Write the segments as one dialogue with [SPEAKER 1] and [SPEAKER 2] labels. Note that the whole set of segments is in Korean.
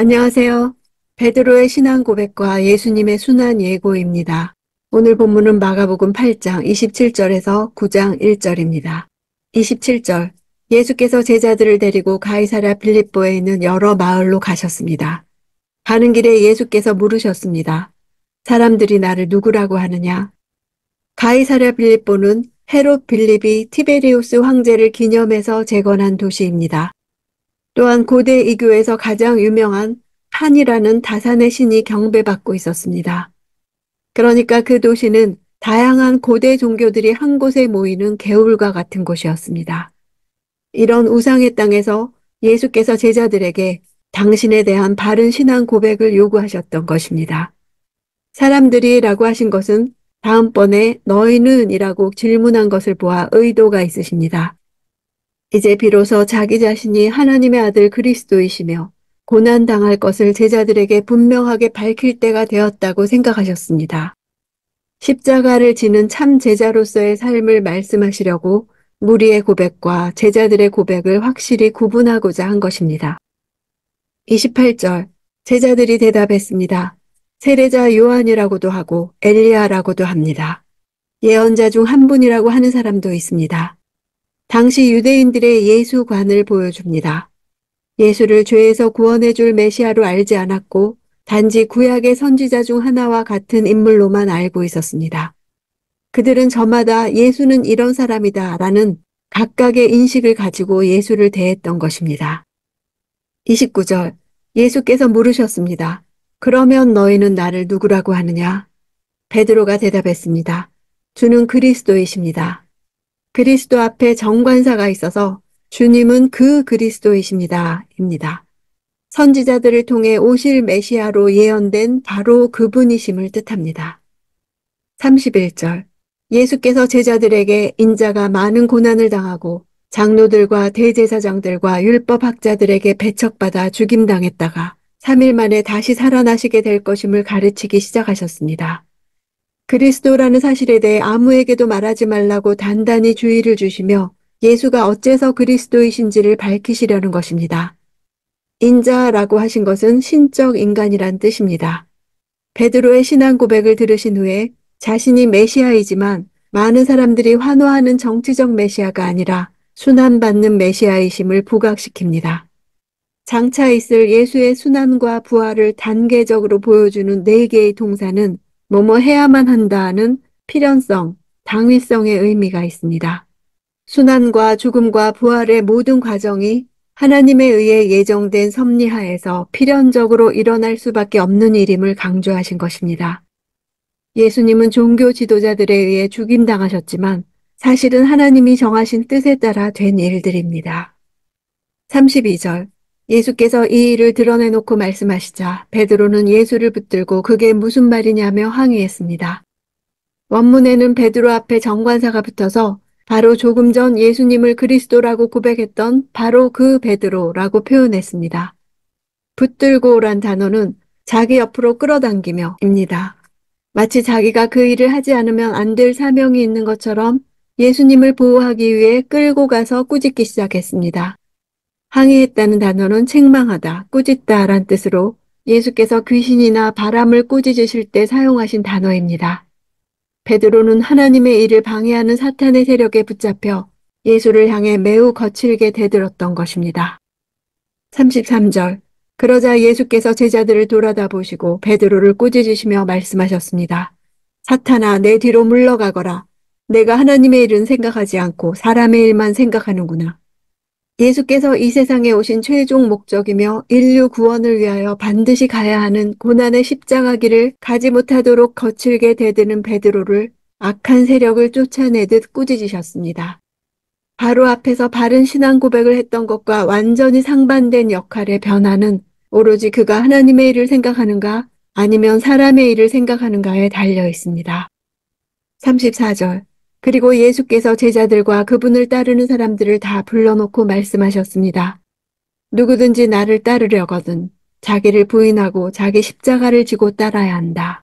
[SPEAKER 1] 안녕하세요. 베드로의 신앙 고백과 예수님의 순환 예고입니다. 오늘 본문은 마가복음 8장 27절에서 9장 1절입니다. 27절. 예수께서 제자들을 데리고 가이사랴 빌립보에 있는 여러 마을로 가셨습니다. 가는 길에 예수께서 물으셨습니다. 사람들이 나를 누구라고 하느냐? 가이사랴 빌립보는 헤롯 빌립이 티베리우스 황제를 기념해서 재건한 도시입니다. 또한 고대 이교에서 가장 유명한 판이라는 다산의 신이 경배받고 있었습니다. 그러니까 그 도시는 다양한 고대 종교들이 한 곳에 모이는 개울과 같은 곳이었습니다. 이런 우상의 땅에서 예수께서 제자들에게 당신에 대한 바른 신앙 고백을 요구하셨던 것입니다. 사람들이라고 하신 것은 다음번에 너희는 이라고 질문한 것을 보아 의도가 있으십니다. 이제 비로소 자기 자신이 하나님의 아들 그리스도이시며 고난당할 것을 제자들에게 분명하게 밝힐 때가 되었다고 생각하셨습니다. 십자가를 지는 참 제자로서의 삶을 말씀하시려고 무리의 고백과 제자들의 고백을 확실히 구분하고자 한 것입니다. 28절. 제자들이 대답했습니다. 세례자 요한이라고도 하고 엘리야라고도 합니다. 예언자 중 한 분이라고 하는 사람도 있습니다. 당시 유대인들의 예수관을 보여줍니다. 예수를 죄에서 구원해 줄 메시아로 알지 않았고 단지 구약의 선지자 중 하나와 같은 인물로만 알고 있었습니다. 그들은 저마다 예수는 이런 사람이다 라는 각각의 인식을 가지고 예수를 대했던 것입니다. 29절. 예수께서 물으셨습니다. 그러면 너희는 나를 누구라고 하느냐? 베드로가 대답했습니다. 주는 그리스도이십니다. 그리스도 앞에 정관사가 있어서 주님은 그 그리스도이십니다. 입니다. 선지자들을 통해 오실 메시아로 예언된 바로 그분이심을 뜻합니다. 31절. 예수께서 제자들에게 인자가 많은 고난을 당하고 장로들과 대제사장들과 율법학자들에게 배척받아 죽임당했다가 3일 만에 다시 살아나시게 될 것임을 가르치기 시작하셨습니다. 그리스도라는 사실에 대해 아무에게도 말하지 말라고 단단히 주의를 주시며 예수가 어째서 그리스도이신지를 밝히시려는 것입니다. 인자라고 하신 것은 신적 인간이란 뜻입니다. 베드로의 신앙 고백을 들으신 후에 자신이 메시아이지만 많은 사람들이 환호하는 정치적 메시아가 아니라 순환받는 메시아이심을 부각시킵니다. 장차 있을 예수의 순환과 부활을 단계적으로 보여주는 4개의 동사는 뭐뭐 해야만 한다는 필연성, 당위성의 의미가 있습니다. 순환과 죽음과 부활의 모든 과정이 하나님에 의해 예정된 섭리하에서 필연적으로 일어날 수밖에 없는 일임을 강조하신 것입니다. 예수님은 종교 지도자들에 의해 죽임당하셨지만 사실은 하나님이 정하신 뜻에 따라 된 일들입니다. 32절. 예수께서 이 일을 드러내놓고 말씀하시자 베드로는 예수를 붙들고 그게 무슨 말이냐며 항의했습니다. 원문에는 베드로 앞에 정관사가 붙어서 바로 조금 전 예수님을 그리스도라고 고백했던 바로 그 베드로라고 표현했습니다. 붙들고란 단어는 자기 옆으로 끌어당기며 입니다. 마치 자기가 그 일을 하지 않으면 안 될 사명이 있는 것처럼 예수님을 보호하기 위해 끌고 가서 꾸짖기 시작했습니다. 항의했다는 단어는 책망하다, 꾸짖다란 뜻으로 예수께서 귀신이나 바람을 꾸짖으실 때 사용하신 단어입니다. 베드로는 하나님의 일을 방해하는 사탄의 세력에 붙잡혀 예수를 향해 매우 거칠게 대들었던 것입니다. 33절. 그러자 예수께서 제자들을 돌아다 보시고 베드로를 꾸짖으시며 말씀하셨습니다. 사탄아, 내 뒤로 물러가거라. 내가 하나님의 일은 생각하지 않고 사람의 일만 생각하는구나. 예수께서 이 세상에 오신 최종 목적이며 인류 구원을 위하여 반드시 가야 하는 고난의 십자가 길을 가지 못하도록 거칠게 대드는 베드로를 악한 세력을 쫓아내듯 꾸짖으셨습니다. 바로 앞에서 바른 신앙 고백을 했던 것과 완전히 상반된 역할의 변화는 오로지 그가 하나님의 일을 생각하는가 아니면 사람의 일을 생각하는가에 달려 있습니다. 34절. 그리고 예수께서 제자들과 그분을 따르는 사람들을 다 불러놓고 말씀하셨습니다. 누구든지 나를 따르려거든 자기를 부인하고 자기 십자가를 지고 따라야 한다.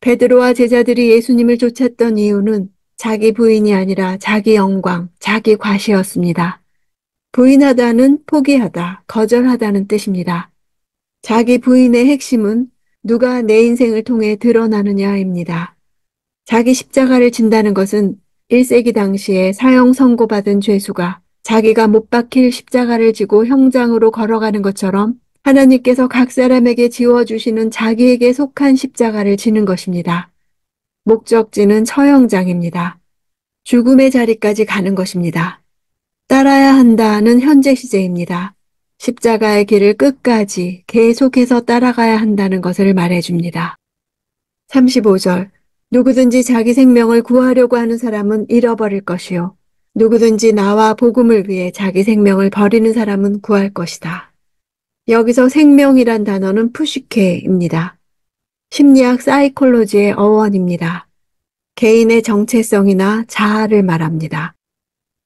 [SPEAKER 1] 베드로와 제자들이 예수님을 쫓았던 이유는 자기 부인이 아니라 자기 영광, 자기 과시였습니다. 부인하다는 포기하다, 거절하다는 뜻입니다. 자기 부인의 핵심은 누가 내 인생을 통해 드러나느냐입니다. 자기 십자가를 진다는 것은 1세기 당시에 사형 선고받은 죄수가 자기가 못 박힐 십자가를 지고 형장으로 걸어가는 것처럼 하나님께서 각 사람에게 지워주시는 자기에게 속한 십자가를 지는 것입니다. 목적지는 처형장입니다. 죽음의 자리까지 가는 것입니다. 따라야 한다는 현재 시제입니다. 십자가의 길을 끝까지 계속해서 따라가야 한다는 것을 말해줍니다. 35절. 누구든지 자기 생명을 구하려고 하는 사람은 잃어버릴 것이요. 누구든지 나와 복음을 위해 자기 생명을 버리는 사람은 구할 것이다. 여기서 생명이란 단어는 푸시케입니다. 심리학 사이콜로지의 어원입니다. 개인의 정체성이나 자아를 말합니다.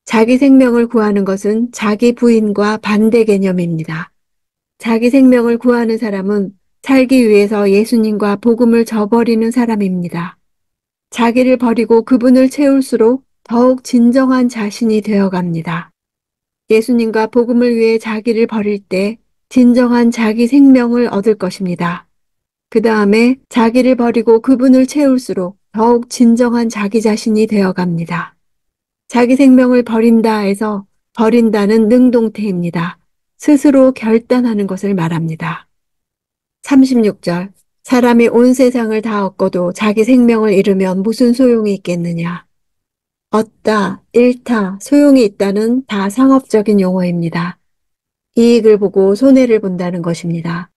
[SPEAKER 1] 자기 생명을 구하는 것은 자기 부인과 반대 개념입니다. 자기 생명을 구하는 사람은 살기 위해서 예수님과 복음을 저버리는 사람입니다. 자기를 버리고 그분을 채울수록 더욱 진정한 자신이 되어갑니다. 예수님과 복음을 위해 자기를 버릴 때 진정한 자기 생명을 얻을 것입니다. 그 다음에 자기를 버리고 그분을 채울수록 더욱 진정한 자기 자신이 되어갑니다. 자기 생명을 버린다 해서 버린다는 능동태입니다. 스스로 결단하는 것을 말합니다. 36절. 사람이 온 세상을 다 얻고도 자기 생명을 잃으면 무슨 소용이 있겠느냐. 얻다, 잃다, 소용이 있다는 다 상업적인 용어입니다. 이익을 보고 손해를 본다는 것입니다.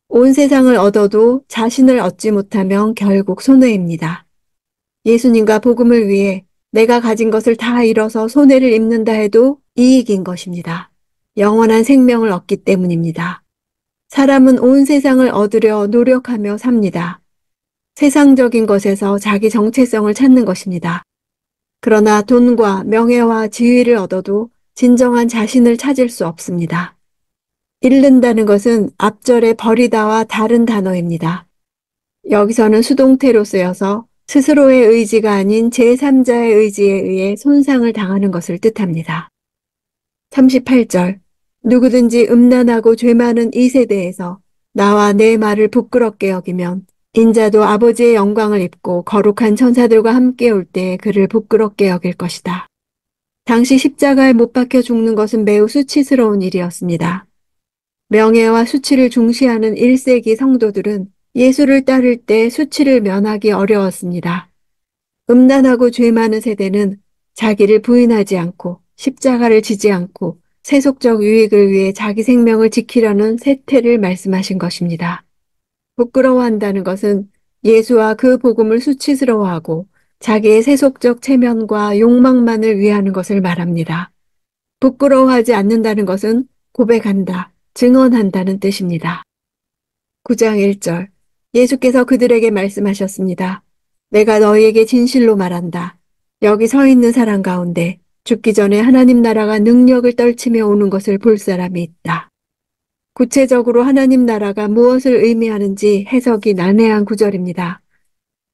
[SPEAKER 1] 온 세상을 얻어도 자신을 얻지 못하면 결국 손해입니다. 예수님과 복음을 위해 내가 가진 것을 다 잃어서 손해를 입는다 해도 이익인 것입니다. 영원한 생명을 얻기 때문입니다. 사람은 온 세상을 얻으려 노력하며 삽니다. 세상적인 것에서 자기 정체성을 찾는 것입니다. 그러나 돈과 명예와 지위를 얻어도 진정한 자신을 찾을 수 없습니다. 잃는다는 것은 앞절의 버리다와 다른 단어입니다. 여기서는 수동태로 쓰여서 스스로의 의지가 아닌 제3자의 의지에 의해 손상을 당하는 것을 뜻합니다. 38절. 누구든지 음란하고 죄 많은 이 세대에서 나와 내 말을 부끄럽게 여기면 인자도 아버지의 영광을 입고 거룩한 천사들과 함께 올 때 그를 부끄럽게 여길 것이다. 당시 십자가에 못 박혀 죽는 것은 매우 수치스러운 일이었습니다. 명예와 수치를 중시하는 1세기 성도들은 예수를 따를 때 수치를 면하기 어려웠습니다. 음란하고 죄 많은 세대는 자기를 부인하지 않고 십자가를 지지 않고 세속적 유익을 위해 자기 생명을 지키려는 세태를 말씀하신 것입니다. 부끄러워한다는 것은 예수와 그 복음을 수치스러워하고 자기의 세속적 체면과 욕망만을 위하는 것을 말합니다. 부끄러워하지 않는다는 것은 고백한다, 증언한다는 뜻입니다. 9장 1절. 예수께서 그들에게 말씀하셨습니다. 내가 너희에게 진실로 말한다. 여기 서 있는 사람 가운데 죽기 전에 하나님 나라가 능력을 떨치며 오는 것을 볼 사람이 있다. 구체적으로 하나님 나라가 무엇을 의미하는지 해석이 난해한 구절입니다.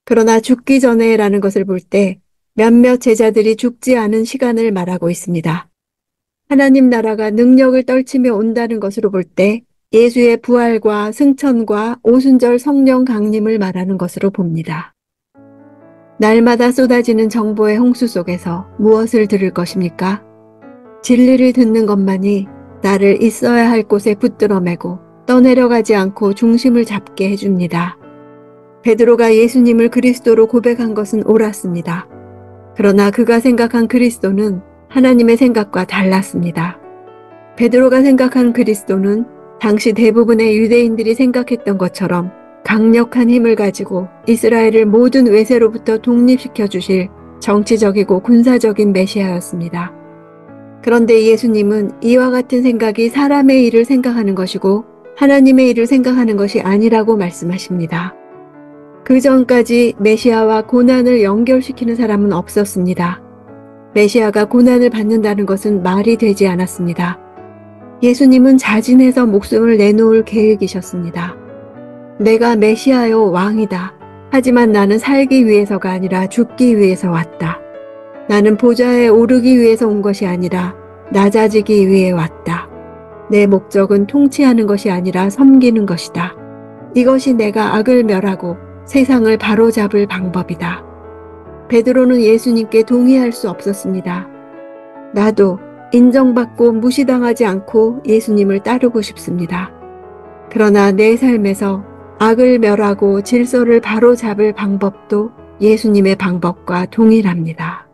[SPEAKER 1] 그러나 죽기 전에라는 것을 볼 때 몇몇 제자들이 죽지 않은 시간을 말하고 있습니다. 하나님 나라가 능력을 떨치며 온다는 것으로 볼 때 예수의 부활과 승천과 오순절 성령 강림을 말하는 것으로 봅니다. 날마다 쏟아지는 정보의 홍수 속에서 무엇을 들을 것입니까? 진리를 듣는 것만이 나를 있어야 할 곳에 붙들어 매고 떠내려가지 않고 중심을 잡게 해줍니다. 베드로가 예수님을 그리스도로 고백한 것은 옳았습니다. 그러나 그가 생각한 그리스도는 하나님의 생각과 달랐습니다. 베드로가 생각한 그리스도는 당시 대부분의 유대인들이 생각했던 것처럼 강력한 힘을 가지고 이스라엘을 모든 외세로부터 독립시켜 주실 정치적이고 군사적인 메시아였습니다. 그런데 예수님은 이와 같은 생각이 사람의 일을 생각하는 것이고 하나님의 일을 생각하는 것이 아니라고 말씀하십니다. 그 전까지 메시아와 고난을 연결시키는 사람은 없었습니다. 메시아가 고난을 받는다는 것은 말이 되지 않았습니다. 예수님은 자진해서 목숨을 내놓을 계획이셨습니다. 내가 메시아요 왕이다. 하지만 나는 살기 위해서가 아니라 죽기 위해서 왔다. 나는 보좌에 오르기 위해서 온 것이 아니라 낮아지기 위해 왔다. 내 목적은 통치하는 것이 아니라 섬기는 것이다. 이것이 내가 악을 멸하고 세상을 바로잡을 방법이다. 베드로는 예수님께 동의할 수 없었습니다. 나도 인정받고 무시당하지 않고 예수님을 따르고 싶습니다. 그러나 내 삶에서 악을 멸하고 질서를 바로잡을 방법도 예수님의 방법과 동일합니다.